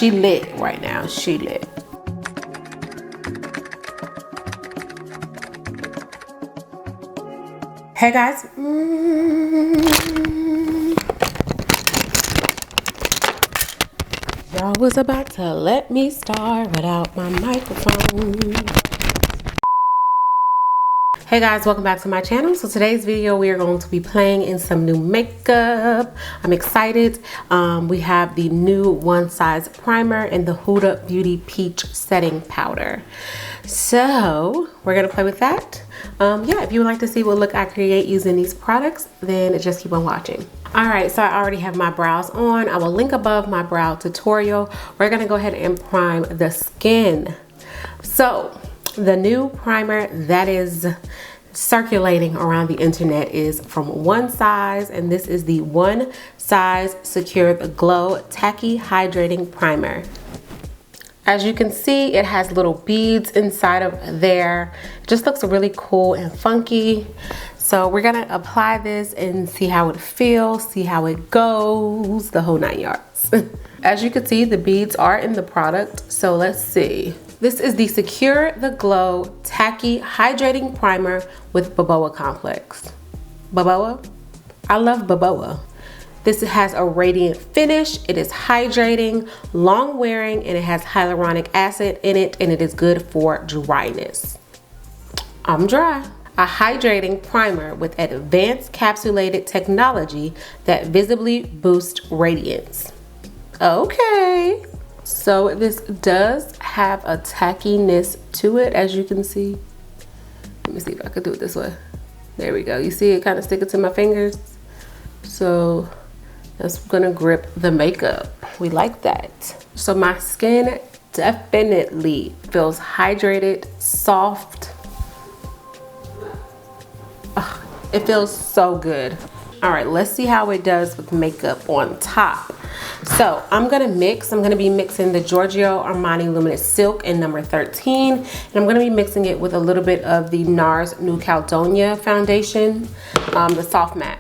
She lit right now. She lit. Hey guys. Y'all was about to let me start without my microphone. Hey guys, welcome back to my channel. So today's video we are going to be playing in some new makeup. I'm excited. We have the new One Size primer and the Huda Beauty Peach setting powder. So we're gonna play with that. Yeah, if you would like to see what look I create using these products, then just keep on watching. All right, so I already have my brows on. I will link above my brow tutorial. We're gonna go ahead and prime the skin. So the new primer that is circulating around the internet is from One Size, and this is the One Size Secure the Glow Tacky Hydrating Primer. As you can see, it has little beads inside of there. It just looks really cool and funky. So we're gonna apply this and see how it feels, see how it goes, the whole 9 yards. As you can see, the beads are in the product, so let's see. This is the Secure the Glow Tacky Hydrating Primer with Boba Complex. Boba? I love Boba. This has a radiant finish. It is hydrating, long wearing, and it has hyaluronic acid in it, and it is good for dryness. I'm dry. A hydrating primer with advanced capsulated technology that visibly boosts radiance. Okay. So this does have a tackiness to it, as you can see. Let me see if I could do it this way. There we go. You see it kind of sticking to my fingers. So that's gonna grip the makeup. We like that. So my skin definitely feels hydrated, soft. Ugh, it feels so good. All right, let's see how it does with makeup on top. So I'm gonna be mixing the Giorgio Armani Luminous Silk in number 13. And I'm gonna be mixing it with a little bit of the Nars New Caledonia foundation, the soft matte.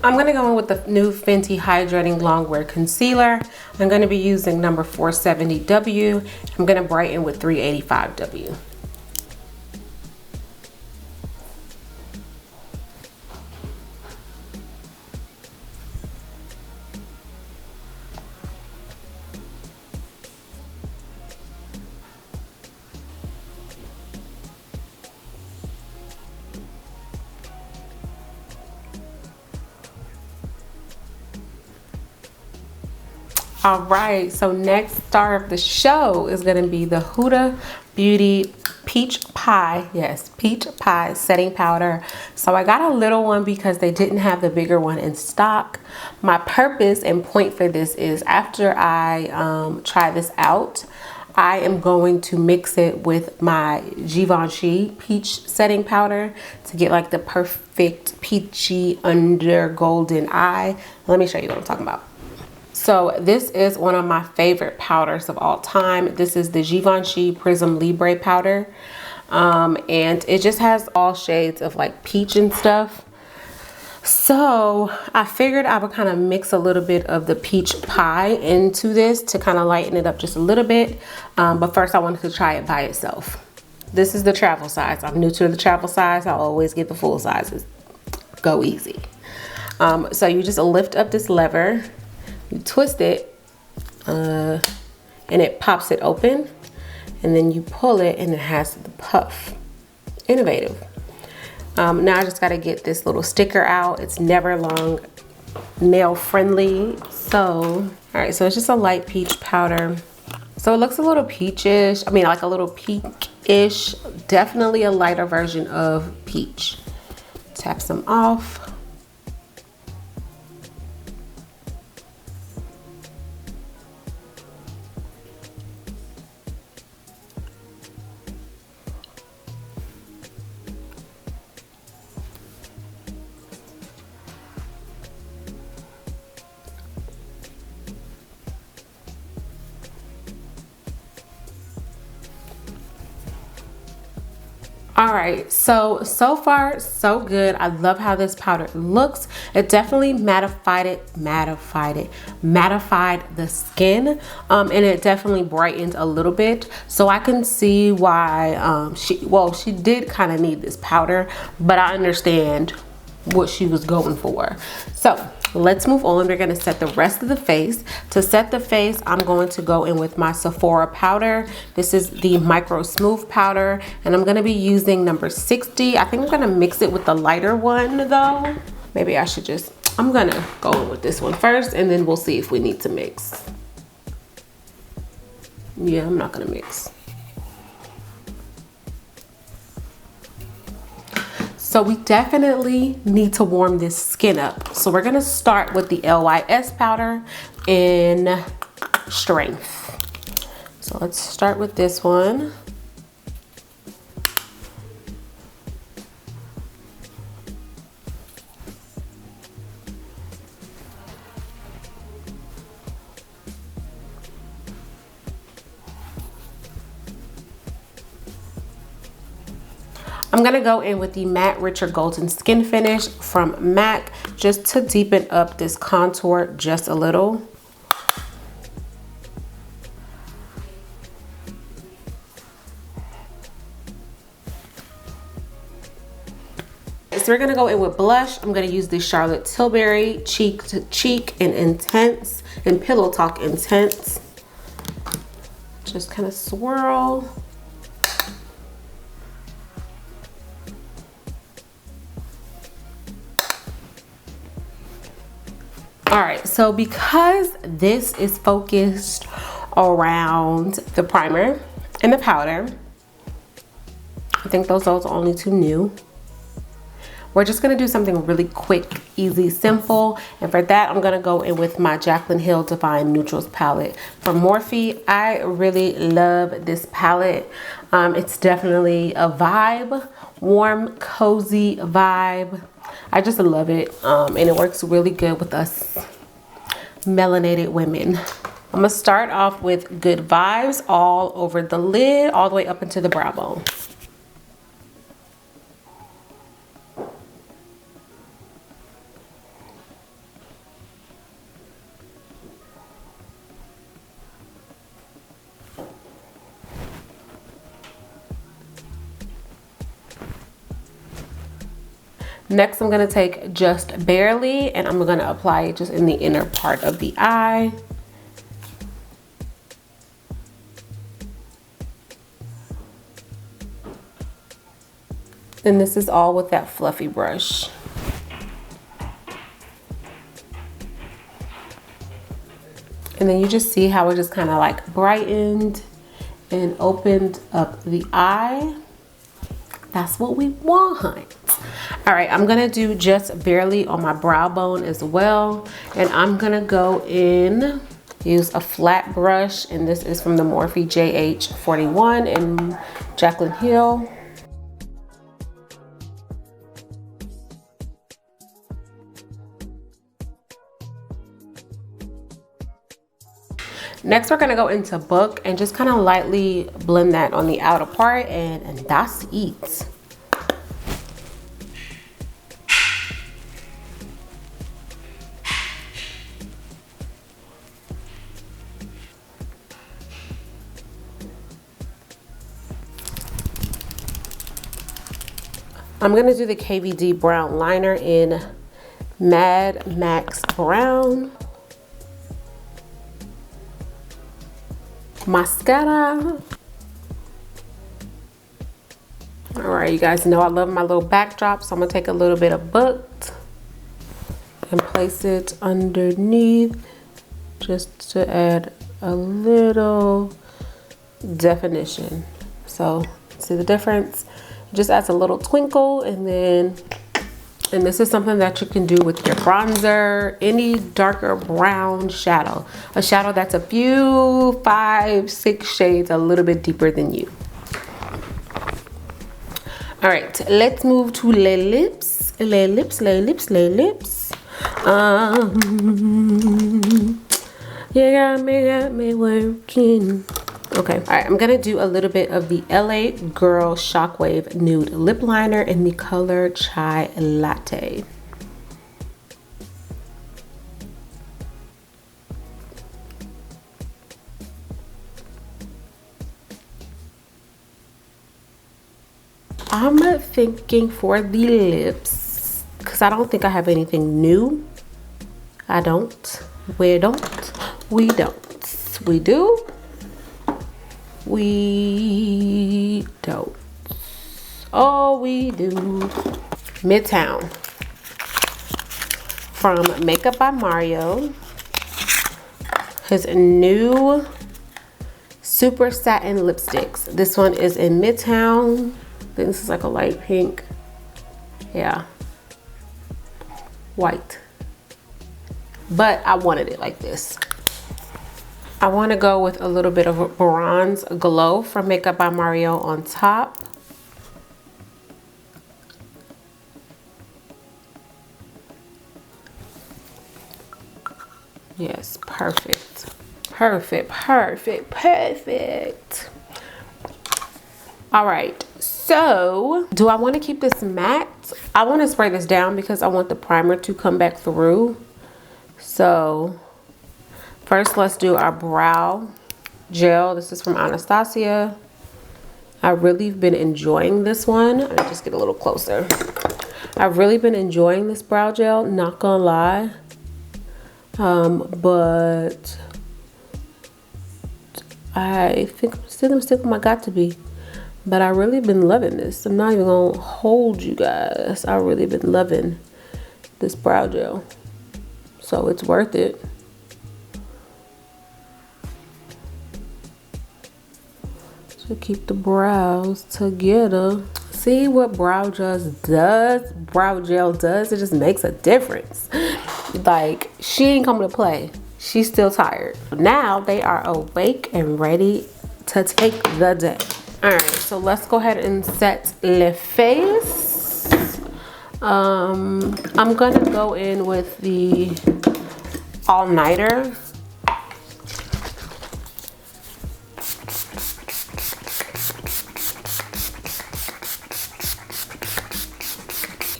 I'm gonna go in with the new Fenty Hydrating Longwear Concealer. I'm gonna be using number 470W. I'm gonna brighten with 385W. All right, so next star of the show is gonna be the Huda Beauty Peach Pie. Yes, Peach Pie setting powder. So I got a little one because they didn't have the bigger one in stock. My purpose and point for this is after I try this out, I am going to mix it with my Givenchy Peach setting powder to get like the perfect peachy under golden eye. Let me show you what I'm talking about. So this is one of my favorite powders of all time. This is the Givenchy Prism Libre powder. And it just has all shades of like peach and stuff. So I figured I would kind of mix a little bit of the peach pie into this to kind of lighten it up just a little bit. But first I wanted to try it by itself. This is the travel size. I'm new to the travel size. I always get the full sizes. Go easy. So you just lift up this lever. You twist it and it pops it open, and then you pull it and it has the puff. Innovative. Now I just got to get this little sticker out. It's never long nail friendly. So all right, so it's just a light peach powder. So it looks a little peachish. I mean, like a little pink-ish. Definitely a lighter version of peach. Tap some off. All right, so far so good. I love how this powder looks. It definitely mattified the skin, and it definitely brightened a little bit. So I can see why she did kind of need this powder, but I understand what she was going for. So let's move on. We're going to set the rest of the face. To set the face, I'm going to go in with my Sephora powder. This is the Micro Smooth powder, and I'm going to be using number 60. I think I'm going to mix it with the lighter one though. Maybe I should just, I'm going to go in with this one first, and then we'll see if we need to mix. Yeah, I'm not going to mix. So we definitely need to warm this skin up. So we're gonna start with the LYS powder in Strength. So let's start with this one. I'm gonna go in with the Matte Richer Golden Skinfinish from MAC just to deepen up this contour just a little. So we're gonna go in with blush. I'm gonna use the Charlotte Tilbury Cheek to Cheek in Intense and Pillowtalk Intense. Just kind of swirl. All right, so because this is focused around the primer and the powder, I think those are only two new. We're just gonna do something really quick, easy, simple. And for that, I'm gonna go in with my Jaclyn Hill Divine Neutrals palette from Morphe. I really love this palette. It's definitely a vibe, warm, cozy vibe. I just love it, and it works really good with us melanated women. I'm gonna start off with Good Vibes all over the lid, all the way up into the brow bone. Next, I'm gonna take Just Barely, and I'm gonna apply it just in the inner part of the eye. And this is all with that fluffy brush. And then you just see how it just kind of like brightened and opened up the eye. That's what we want. All right, I'm gonna do Just Barely on my brow bone as well. And I'm gonna go in, use a flat brush, and this is from the Morphe JH41 in Jaclyn Hill. Next, we're gonna go into Book and just kind of lightly blend that on the outer part, and that's it. I'm gonna do the KVD brown liner in Mad Max Brown. Mascara. All right, you guys know I love my little backdrop, so I'm gonna take a little bit of Book and place it underneath just to add a little definition. So see the difference? It just adds a little twinkle, and this is something that you can do with your bronzer, any darker brown shadow, a shadow that's a few 5-6 shades a little bit deeper than you. All right, let's move to les lips. Les lips, les lips, les lips. You got me working. Okay, all right, I'm gonna do a little bit of the LA Girl Shockwave Nude Lip Liner in the color Chai Latte. I'm thinking for the lips, because I don't think I have anything new. I don't. We don't. We don't. We do. We don't. Oh, we do. Midtown from Makeup by Mario. His new Super Satin lipsticks. This one is in Midtown. This is like a light pink. Yeah. White. But I wanted it like this. I want to go with a little bit of a bronze glow from Makeup by Mario on top. Yes, perfect. Perfect, perfect, perfect. All right, so do I want to keep this matte? I want to spray this down because I want the primer to come back through. So first, let's do our brow gel. This is from Anastasia. I really have been enjoying this one. Let me just get a little closer. I've really been enjoying this brow gel, not gonna lie. But I think I'm still with my Got To Be. But I really been loving this. I'm not even gonna hold you guys. I really been loving this brow gel. So it's worth it. To keep the brows together. See what brow gel does? Brow gel does. It just makes a difference. Like, she ain't coming to play. She's still tired. Now they are awake and ready to take the day. All right, so let's go ahead and set le face. I'm gonna go in with the all-nighter.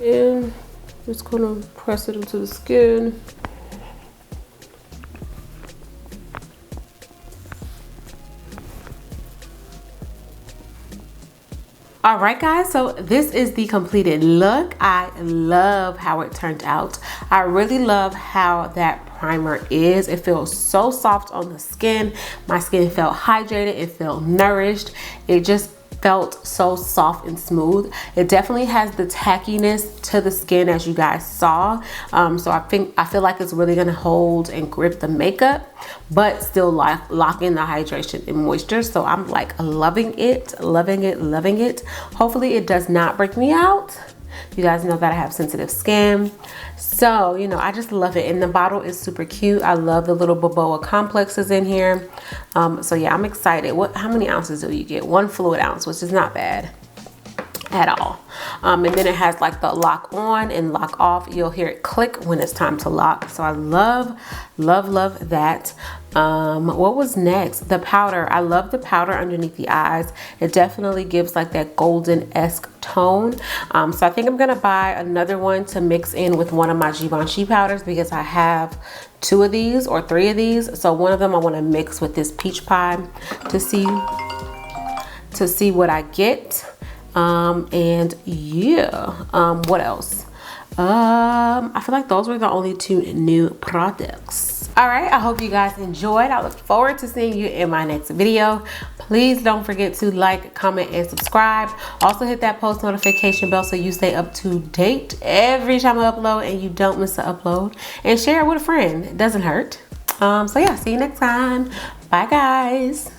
And just gonna press it into the skin. All right, guys, so this is the completed look. I love how it turned out. I really love how that primer is. It feels so soft on the skin. My skin felt hydrated. It felt nourished. It just felt so soft and smooth. It definitely has the tackiness to the skin, as you guys saw. So I feel like it's really gonna hold and grip the makeup, but still lock in the hydration and moisture. So I'm like loving it, loving it, loving it. Hopefully it does not break me out. You guys know that I have sensitive skin. So, you know, I just love it. And the bottle is super cute. I love the little Boba complexes in here. So yeah, I'm excited. How many ounces do you get? 1 fluid ounce, which is not bad at all. And then it has like the lock on and lock off. You'll hear it click when it's time to lock. So I love, love, love that. What was next? The powder. I love the powder underneath the eyes. It definitely gives like that golden-esque tone. So I think I'm gonna buy another one to mix in with one of my Givenchy powders, because I have 2 of these or 3 of these. So one of them I want to mix with this peach pie to see what I get. And yeah, what else? I feel like those were the only 2 new products. All right, I hope you guys enjoyed. I look forward to seeing you in my next video. Please don't forget to like, comment, and subscribe. Also hit that post notification bell so you stay up to date every time I upload and you don't miss an upload. And share it with a friend. It doesn't hurt. So yeah, see you next time. Bye, guys.